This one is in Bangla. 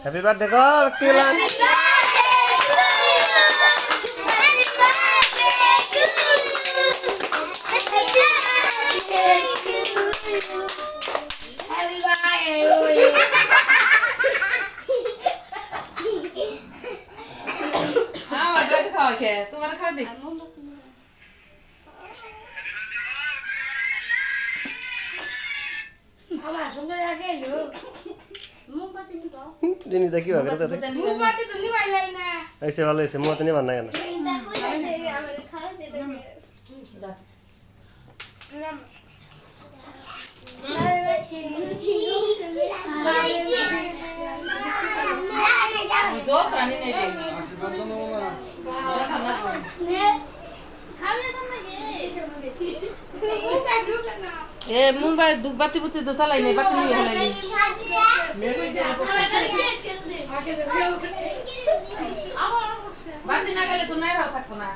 হ্যাপি বার্থডে কর টিলান তোমার খাওয়া দিই আমার সঙ্গে আগে এলো মোমবাতি নিব জিনি দেখি ভাবে তাতে মোমবাতি তো নিবাইলাই না এসে ভালো এসে মত নিয়ে বান্না কেন আমাদের খাওয়া দে এ মুম্বাই বাতি বুতি তো চালাই নাই বাতি নিয়ে ফেলাই নাই বাতি না গেলে তো নাই থাকবো না